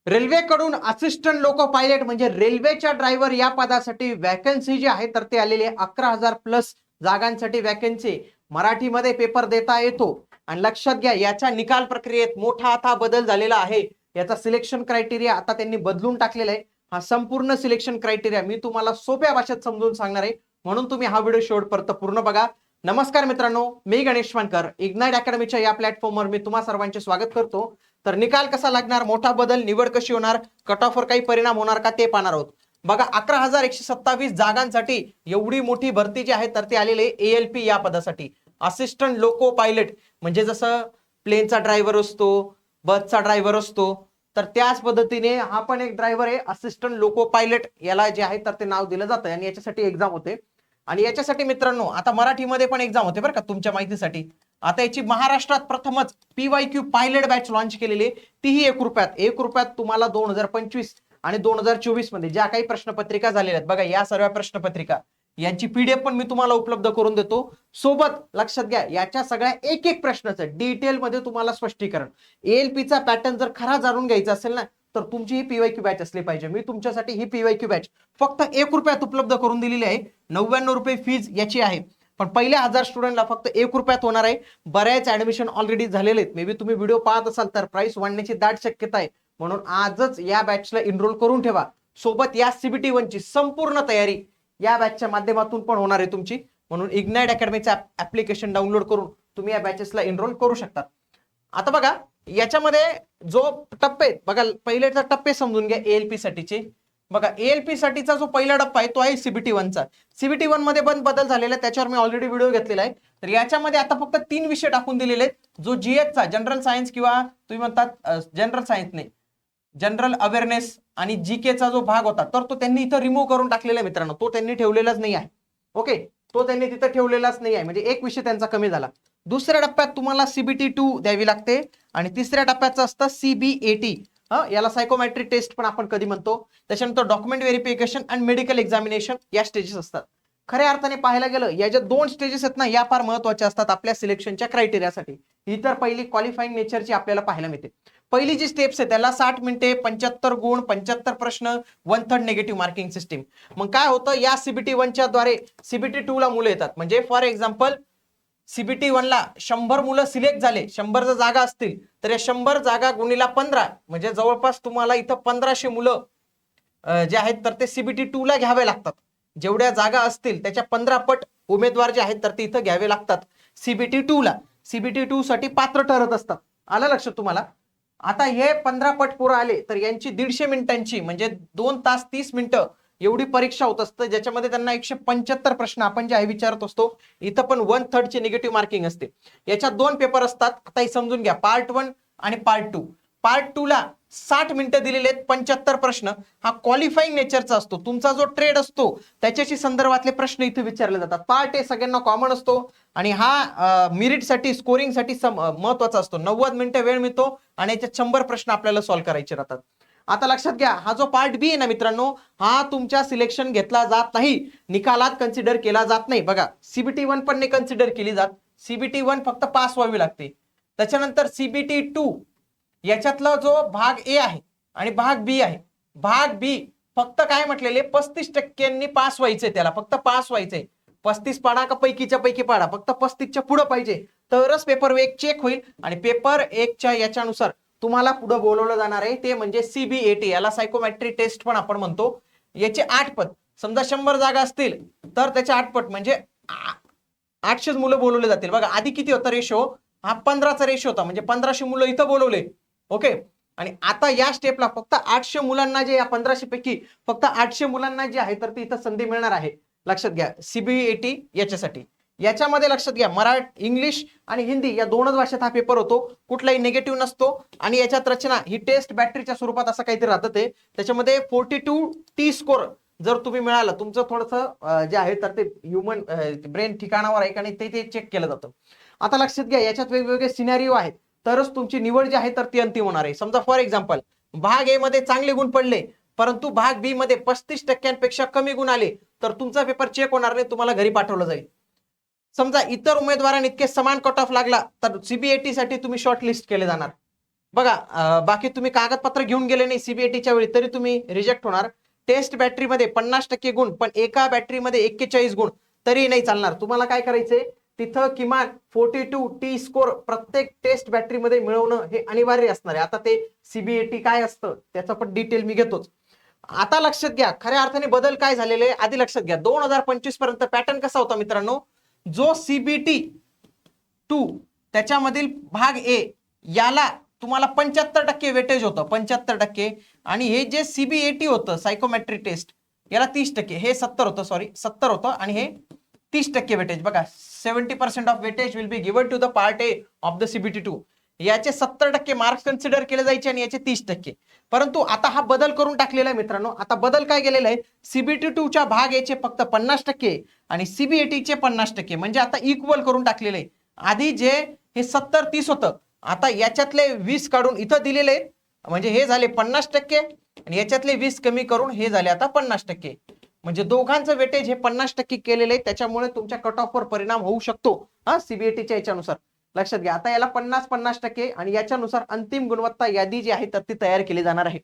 रेल्वेकडून assistant loco pilot म्हणजे रेल्वेच्या ड्रायव्हर या पदासाठी वॅकन्सी जी आहे तर ते आलेली आहे 11,000 प्लस जागांसाठी वॅकन्सी. मराठीमध्ये पेपर देता येतो. आणि लक्षात घ्या, याच्या निकाल प्रक्रियेत मोठा आता बदल झालेला आहे. याचा सिलेक्शन क्रायटेरिया आता त्यांनी बदलून टाकलेला आहे. हा संपूर्ण सिलेक्शन क्रायटेरिया मी तुम्हाला सोप्या भाषेत समजून सांगणार आहे, म्हणून तुम्ही हा व्हिडिओ शेवटपर्यंत पूर्ण बघा. नमस्कार मित्रांनो, मी गणेश वानकर. इग्नाइट अकॅडमीच्या या प्लॅटफॉर्मवर मी तुम्हा सर्वांचे स्वागत करतो. तर निकाल कसा लागणार, मोठा बदल, निवड कशी होणार, कट ऑफवर काही परिणाम होणार का ते पाहणार आहोत. बघा, 11,127 जागांसाठी एवढी मोठी भरती जी आहे तर ती आलेली आहे ALP या पदासाठी, असिस्टंट लोको पायलट. म्हणजे जसं प्लेनचा ड्रायव्हर असतो, बसचा ड्रायव्हर असतो, तर त्याच पद्धतीने हा पण एक ड्रायव्हर आहे, असिस्टंट लोको पायलट याला जे आहे तर ते नाव दिलं जातं आणि याच्यासाठी एक्झाम होते. आणि याच्यासाठी मित्रांनो आता मराठीमध्ये पण एक्झाम होते बरं का, तुमच्या माहितीसाठी. आता याची महाराष्ट्रात प्रथमच PYQ पायलट बॅच लॉन्च केलेली आहे, तीही 1 रुपयात. 1 रुपयात तुम्हाला 2025 आणि 2024 मध्ये ज्या काही प्रश्नपत्रिका झालेल्या आहेत बघा, या सर्व प्रश्नपत्रिका यांची PDF पण मी तुम्हाला उपलब्ध करून देतो. सोबत लक्षात घ्या, याच्या सगळ्या एक एक प्रश्नाचं डिटेल मध्ये तुम्हाला स्पष्टीकरण. ALPचा पॅटर्न जर खरा जाणून घ्यायचा असेल ना, तर तुमची ही PYQ बॅच असली पाहिजे. मी तुमच्यासाठी ही PYQ बॅच फक्त 1 रुपयात उपलब्ध करून दिलेली आहे. 99 रुपये फीज याची आहे, पण पहिल्या 1000 स्टुडंटला फक्त 1 रुपयात होणार आहे. बऱ्याच ऍडमिशन ऑलरेडी झालेले आहेत. मे बी तुम्ही व्हिडिओ पाहत असाल तर प्राइस वाढण्याची दाट शक्यता आहे, म्हणून आजच या बॅचला एनरोल करून ठेवा. सोबत या CBT 1 ची संपूर्ण तयारी या बॅचच्या माध्यमातून पण होणार आहे तुमची, म्हणून इग्नाइट अकॅडमीचं ऍप्लिकेशन डाउनलोड करून तुम्ही या बॅचेसला एनरोल करू शकता. आता बघा, याच्यामध्ये जो टप्पे आहेत बघा, पहिलेचा टप्पे समजून घ्या ALP साठीचे. बघा, ALP साठीचा जो पहिला टप्पा आहे तो आहे CBT 1 चा. CBT 1 मध्ये पण बदल झालेला आहे, त्याच्यावर मी ऑलरेडी व्हिडिओ घेतलेला आहे. तर याच्यामध्ये आता फक्त 3 विषय टाकून दिलेले आहेत. जो GS चा जनरल सायन्स किंवा तुम्ही म्हणतात जनरल सायन्स नाही, जनरल अवेअरनेस आणि GK चा जो भाग होता तर तो त्यांनी इथं रिमूव्ह करून टाकलेला आहे मित्रांनो. तो त्यांनी ठेवलेलाच नाही आहे. ओके, तो त्यांनी तिथं ठेवलेलाच नाही आहे, म्हणजे एक विषय त्यांचा कमी झाला. दुसऱ्या टप्प्यात तुम्हाला CBT 2 द्यावी लागते आणि तिसऱ्या टप्प्याचं असतं CBAT. याला सायकोमॅट्रिक टेस्ट पण आपण कधी म्हणतो. त्याच्यानंतर डॉक्युमेंट व्हेरिफिकेशन आणि मेडिकल एक्झामिनेशन या स्टेजेस असतात. खऱ्या अर्थाने पाहायला गेलं, या ज्या 2 स्टेजेस आहेत ना, या फार महत्वाच्या असतात आपल्या सिलेक्शनच्या क्रायटेरियासाठी. ही तर पहिली क्वालिफाईंग नेचरची आपल्याला पाहायला मिळते. पहिली जी स्टेप्स आहे त्याला 60 मिनिटे, 75 गुण, 75 प्रश्न, 1/3 निगेटिव्ह मार्किंग सिस्टीम. मग काय होतं, या CBT 1 च्या द्वारे CBT 2 ला मुलं येतात. म्हणजे फॉर एक्झाम्पल CBT 1 ला 100 मुलं सिलेक्ट झाले, 100 जर जागा असतील तर या 100 जागा गुणिला 15 म्हणजे जवळपास तुम्हाला इथं 1500 मुलं जे आहेत तर ते CBT 2 ला घ्यावे लागतात. जेवढ्या जागा असतील त्याच्या 15 पट उमेदवार जे आहेत तर ते इथं घ्यावे लागतात CBT 2 ला. CBT 2 साठी पात्र ठरत असतात. आलं लक्षात तुम्हाला. आता हे 15 पट पोरं आले तर यांची 150 मिनिटांची म्हणजे 2 तास 30 मिनिटं एवढी परीक्षा होत असते, ज्याच्यामध्ये त्यांना 175 प्रश्न आपण जे आहे विचारत असतो. इथं पण 1/3 ची निगेटिव्ह मार्किंग असते. याच्यात 2 पेपर असतात. आता हे समजून घ्या, पार्ट 1 आणि पार्ट 2. पार्ट 2 ला 60 मिनिटं दिलेले आहेत, 75 प्रश्न. हा क्वालिफाईंग नेचरचा असतो. तुमचा जो ट्रेड असतो त्याच्याशी संदर्भातले प्रश्न इथे विचारले जातात. पार्ट ए सगळ्यांना कॉमन असतो आणि हा मेरिटसाठी, स्कोरिंगसाठी महत्वाचा असतो. 90 मिनिटं वेळ मिळतो आणि याच्यात 100 प्रश्न आपल्याला सॉल्व्ह करायचे राहतात. आता लक्षात घ्या, हा जो पार्ट बी आहे ना मित्रांनो, हा तुमच्या सिलेक्शन घेतला जात नाही, निकालात कन्सिडर केला जात नाही. बघा, CBT 1 पण नाही कन्सिडर केली जात. CBT 1 फक्त पास व्हावी लागते. त्याच्यानंतर CBT 2 याच्यातला जो भाग ए आहे आणि भाग बी आहे, भाग बी फक्त काय म्हटलेले 35% पास व्हायचंय, त्याला फक्त पास व्हायचंय. 35 पाडा का पैकीच्या पैकी पाडा, फक्त 35च्या पुढे पाहिजे तरच पेपर 1 चेक होईल. आणि पेपर 1 च्या याच्यानुसार तुम्हाला पुढे बोलवलं जाणार आहे, ते म्हणजे CBAT, याला सायकोमॅट्रिक टेस्ट पण आपण म्हणतो. याचे 8 पट, समजा 100 जागा असतील तर त्याचे 8 पट म्हणजे 800 मुलं बोलवले जातील. बघा, आधी किती होता रेशो, हा 15चा रेशो होता, म्हणजे 1500 मुलं इथं बोलवले. ओके, आणि आता या स्टेपला फक्त 800 मुलांना, जे या 1500 पैकी फक्त 800 मुलांना जे आहे तर ती इथं संधी मिळणार आहे. लक्षात घ्या, CBAT याच्यासाठी. याच्यामध्ये लक्षात घ्या, मराठी, इंग्लिश आणि हिंदी या 2च भाषेत हा पेपर होतो. कुठलाही निगेटिव्ह नसतो. आणि याच्यात रचना ही टेस्ट बॅटरीच्या स्वरूपात असं काहीतरी राहतं. ते त्याच्यामध्ये 42T स्कोर जर तुम्ही मिळालं, तुमचं थोडंसं जे आहे तर ते ह्युमन ब्रेन ठिकाणावर आहे का नाही ते चेक केलं जातं. आता लक्षात घ्या, याच्यात वेगवेगळे सिनॅरिओ आहेत, तरच तुमची निवड जी आहे तर ती अंतिम होणार आहे. समजा फॉर एक्झाम्पल भाग ए मध्ये चांगले गुण पडले, परंतु भाग बी मध्ये 35% कमी गुण आले, तर तुमचा पेपर चेक होणार नाही, तुम्हाला घरी पाठवलं जाईल. समजा इतर उमेदवारांनी इतके समान कट ऑफ लागला तर CBAT साठी तुम्ही शॉर्ट लिस्ट केले जाणार. बघा बाकी तुम्ही कागदपत्र घेऊन गेले नाही सीबीएटीच्या वेळी तरी तुम्ही रिजेक्ट होणार. टेस्ट बॅटरीमध्ये 50% गुण पण एका बॅटरीमध्ये 41 गुण तरी नाही चालणार. तुम्हाला काय करायचंय तिथं किमान 42 टी स्कोर प्रत्येक टेस्ट बॅटरीमध्ये मिळवणं हे अनिवार्य असणार आहे. आता ते सीबीएटी काय असतं त्याचं पण डिटेल मी घेतोच. आता लक्षात घ्या खऱ्या अर्थाने बदल काय झालेले आधी लक्षात घ्या. 2025 पर्यंत पॅटर्न कसा होता मित्रांनो, जो सीबीटी 2 त्याच्यामधील भाग ए याला तुम्हाला 75% वेटेज होतं 75%. आणि हे जे सीबीएटी होतं सायकोमेट्रिक टेस्ट याला 30%, हे 70 होतं, सॉरी 70 होतं आणि हे 30% वेटेज. बघा 70% of weightage will be given to the part A of the CBT 2. याचे 70% मार्क्स कन्सिडर केले जायचे आणि याचे 30%. परंतु आता हा बदल करून टाकलेला आहे मित्रांनो. आता बदल काय केलेला आहे, सीबीटी 2 च्या भाग ए चे फक्त 50% आणि सीबीएटी चे 50%, म्हणजे आता इक्वल करून टाकलेले आहे. आधी जे हे 70-30 होतं आता याच्यातले 20 काढून इथं दिलेले आहेत, म्हणजे हे झाले 50% आणि याच्यातले 20 कमी करून हे झाले आता 50%. म्हणजे दोघांचं वेटेज हे 50% केलेले आहे. त्याच्यामुळे तुमच्या कट ऑफ वर परिणाम होऊ शकतो हा सीबीएटीच्या याच्यानुसार. लक्षात घ्या आता याला 50-50% आणि याच्यानुसार अंतिम गुणवत्ता यादी जी आहे तर ती तयार केली जाणार आहे.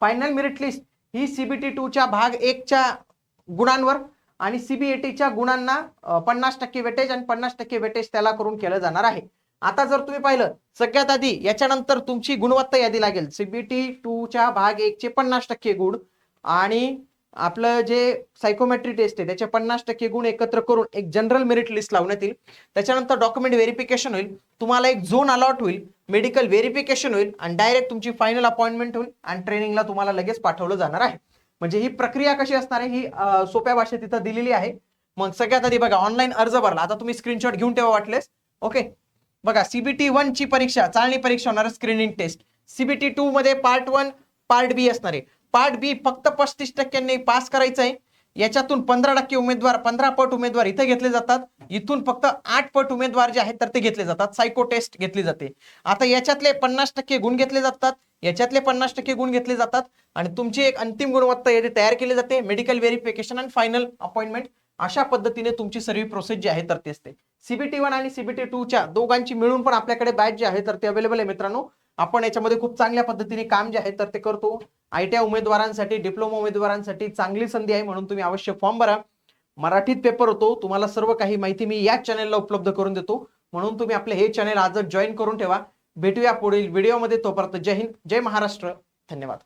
फायनल मेरिट लिस्ट ही सीबीटी 2 च्या भाग 1 च्या गुणांवर आणि सीबीएटीच्या गुणांना 50% वेटेज आणि 50% वेटेज त्याला करून केलं जाणार आहे. आता जर तुम्ही पाहिलं सगळ्यात आधी याच्यानंतर तुमची गुणवत्ता यादी लागेल. सीबीटी 2 च्या भाग 1 चे 50% गुण आणि आपलं जे सायकोमेट्री टेस्ट आहे त्याचे 50% गुण एकत्र करून एक जनरल मेरिट लिस्ट लावण्यात येईल. त्याच्यानंतर डॉक्युमेंट व्हेरिफिकेशन होईल, तुम्हाला एक झोन अलॉट होईल, मेडिकल व्हेरिफिकेशन होईल आणि डायरेक्ट तुमची फायनल अपॉइंटमेंट होईल आणि ट्रेनिंगला तुम्हाला लगेच पाठवलं जाणार आहे. म्हणजे ही प्रक्रिया कशी असणार आहे ही सोप्या भाषेत तिथं दिलेली आहे. मग सगळ्यात आधी बघा ऑनलाईन अर्ज भरला. आता तुम्ही स्क्रीनशॉट घेऊन ठेवा वाटलेस. ओके बघा सीबीटी 1 ची परीक्षा चालणी परीक्षा होणार स्क्रीनिंग टेस्ट. सीबीटी 2 मध्ये पार्ट 1 पार्ट बी असणार आहे. पार्ट बी फक्त 35% पास करायचं आहे. याच्यातून 15% उमेदवार 15 पट उमेदवार इथे घेतले जातात. इथून फक्त 8 पट उमेदवार जे आहेत तर ते घेतले जातात. सायको टेस्ट घेतली जाते. आता याच्यातले 50% गुण घेतले जातात, याच्यातले 50% गुण घेतले जातात आणि तुमची एक अंतिम गुणवत्ता यादी तयार केली जाते. मेडिकल व्हेरिफिकेशन आणि फायनल अपॉइंटमेंट अशा पद्धतीने तुमची सर्व प्रोसेस जी आहे तर ते असते. सीबीटी 1 आणि सीबीटी 2 च्या दोघांची मिळून पण आपल्याकडे बॅच जे आहे तर ते अवेलेबल आहे मित्रांनो. आपण याच्यामध्ये खूप चांगल्या पद्धतीने काम जे आहे तर ते करतो. आयटीआय उमेदवारांसाठी डिप्लोमा उमेदवारांसाठी चांगली संधी आहे म्हणून तुम्ही अवश्य फॉर्म भरा. मराठीत पेपर होतो. तुम्हाला सर्व काही माहिती मी या चॅनलला उपलब्ध करून देतो म्हणून तुम्ही आपले हे चॅनल आजच जॉईन करून ठेवा. भेटूया पुढील व्हिडिओमध्ये. तोपर्यंत जय हिंद जय महाराष्ट्र. धन्यवाद.